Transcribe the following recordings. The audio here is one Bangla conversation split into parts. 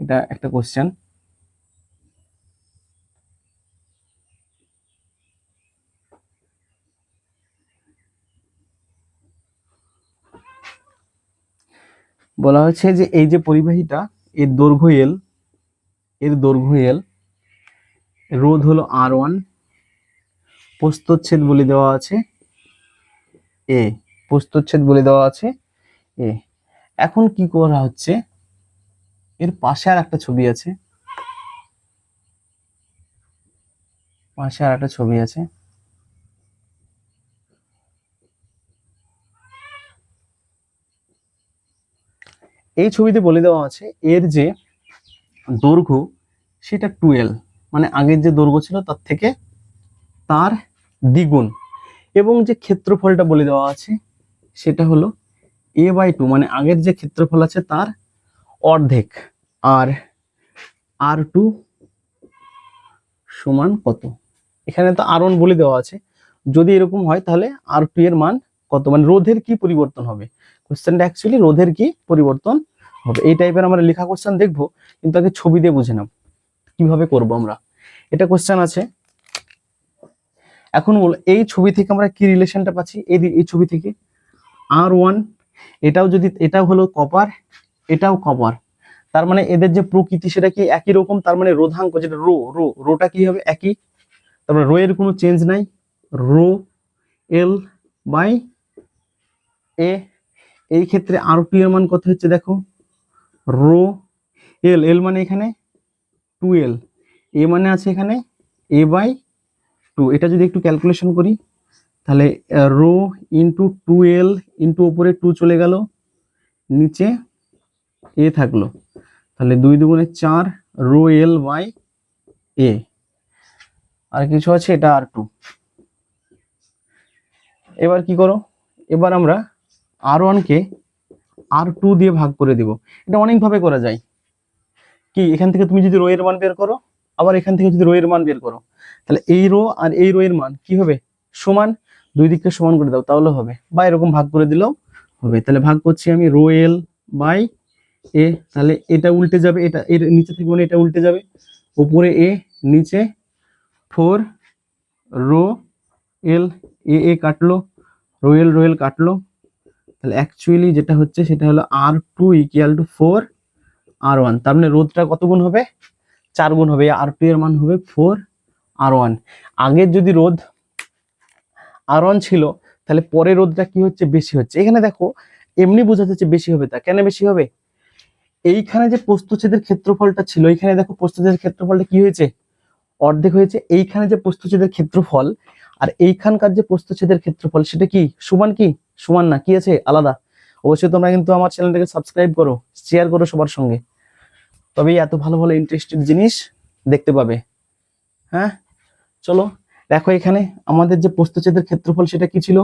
এটা একটা কোশ্চেন। বলা হচ্ছে যে এই যে পরিবাহীটা, এর দৈর্ঘ্য এল, এর দৈর্ঘ্য এল, রোধ হলো R1, প্রস্থচ্ছেদ বলে দেওয়া আছে এ, প্রস্থচ্ছেদ বলে দেওয়া আছে এ। এখন কি করা হচ্ছে, এর পাশে আর একটা ছবি আছে, পাশে আর একটা ছবি আছে। এই ছবিতে বলে দেওয়া আছে এর যে দৈর্ঘ্য সেটা 12, মানে আগের যে দৈর্ঘ্য ছিল তার থেকে তার দ্বিগুণ, এবং যে ক্ষেত্রফলটা বলে দেওয়া আছে সেটা হলো a/2, মানে আগের যে ক্ষেত্রফল আছে তার অর্ধেক। আর R2 সমান কত? এখানে তো R1 বলে দেওয়া আছে, যদি এরকম হয় তাহলে R2 এর মান কত, মানে রোধের কি পরিবর্তন হবে। কোশ্চেনটা অ্যাকচুয়ালি রোধের কি পরিবর্তন হবে, এই টাইপের আমরা লেখা কোশ্চেন দেখবো, কিন্তু আগে ছবি দিয়ে বুঝে নাও কিভাবে করব আমরা। এটা কোশ্চেন আছে। এখন বল এই ছবি থেকে আমরা কি রিলেশনটা পাচ্ছি, এই ছবি থেকে R1, এটাও যদি, এটাও হলো কপার, এটাও কপার, তার মানে এদের যে প্রকৃতি সেটা কি একই রকম, তার মানে রোধাঙ্ক যেটা রোটা কি হবে একই, তারপরে রো এর কোনো চেঞ্জ নাই, রো এল বাই এ। এই ক্ষেত্রে R2 এর মান কত হচ্ছে দেখো, রো এল, এল মানে এখানে 2L, এ মানে আছে এখানে a/2। এটা যদি একটু ক্যালকুলেশন করি তাহলে রো ইন্টু 2L ইন্টু উপরে 2 চলে গেল, নিচে এ থাকলো, তাহলে 2 দুগুণে 4 রো এল বাই এ। আর কিছু আছে, এটা R2। এবার কি করো, এবার আমরা R1 কে R2 দিয়ে ভাগ করে দিব। এটা অনেকভাবে করা যায়, কি এখান থেকে তুমি যদি রো এর মান বের করো, আবার এখান থেকে যদি রো এর মান বের করো, তাহলে এই রো আর এই রো এর মান কি হবে সমান, দুই দিককে সমান করে দাও তাহলে হবে, বা এরকম ভাগ করে দিলেও হবে। তাহলে ভাগ করছি আমি রো এল বাই এ, তাহলে এটা উল্টে যাবে, এটা এর নিচে থেকে মানে এটা উল্টে যাবে, উপরে এ নিচে 4 রো এল, এ কাটলো, রো এল কাটলো, তাহলে অ্যাকচুয়ালি যেটা হচ্ছে সেটা হলো R2 = 4 R1, তার মানে রোধটা কত গুণ হবে, 4 গুণ হবে। R2 এর মান হবে 4 R1। আগের যদি রোধ R1 ছিল তাহলে পরে রোধটা কি হচ্ছে বেশি হচ্ছে। এখানে দেখো এমনি বোঝা যাচ্ছে বেশি হবে, তা কেন বেশি হবে, এইখানে যে প্রস্থচ্ছেদের ক্ষেত্রফলটা ছিল, এইখানে দেখো প্রস্থচ্ছেদের ক্ষেত্রফলটা কি হয়েছে অর্ধেক হয়েছে। এইখানে যে প্রস্থচ্ছেদের ক্ষেত্রফল আর এইখানকার যে প্রস্থচ্ছেদের ক্ষেত্রফল সেটা কি সমান, কি সমান না, কি আছে আলাদা। অবশ্যই তোমরা কিন্তু আমার চ্যানেলটাকে সাবস্ক্রাইব করো, শেয়ার করো সবার সঙ্গে, তবেই এত ভালো ভালো ইন্টারেস্টিং জিনিস দেখতে পাবে। হ্যাঁ চলো দেখো, এখানে আমাদের যে প্রস্থচ্ছেদের ক্ষেত্রফল সেটা কি ছিল,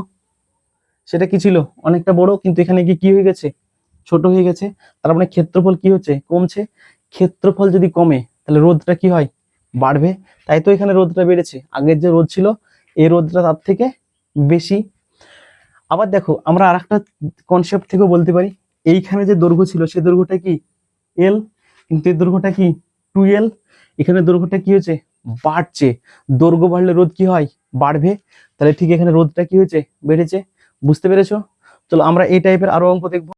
সেটা কি ছিল অনেকটা বড়, কিন্তু এখানে গিয়ে কি হয়ে গেছে ছোট হয়ে গেছে, তার মানে ক্ষেত্রফল কি হচ্ছে কমছে। ক্ষেত্রফল যদি কমে তাহলে রোধটা কি হয় বাড়বে, তাই তো এখানে রোধটা বেড়েছে। আগের যে রোধ ছিল এই রোধটা তার থেকে বেশি। আবার দেখো আমরা আরেকটা কনসেপ্ট থেকেও বলতে পারি, এইখানে যে দৈর্ঘ্য ছিল সেই দৈর্ঘ্যটা কি এল, কিন্তু এর দৈর্ঘ্যটা কি 2L, এখানে দৈর্ঘ্যটা কি হয়েছে বাড়ছে, দৈর্ঘ্য বাড়লে রোধ কি হয় বাড়বে, তাহলে ঠিক এখানে রোধটা কি হয়েছে বেড়েছে। বুঝতে পেরেছো? চলো আমরা এই টাইপের আরো অঙ্ক দেখবো।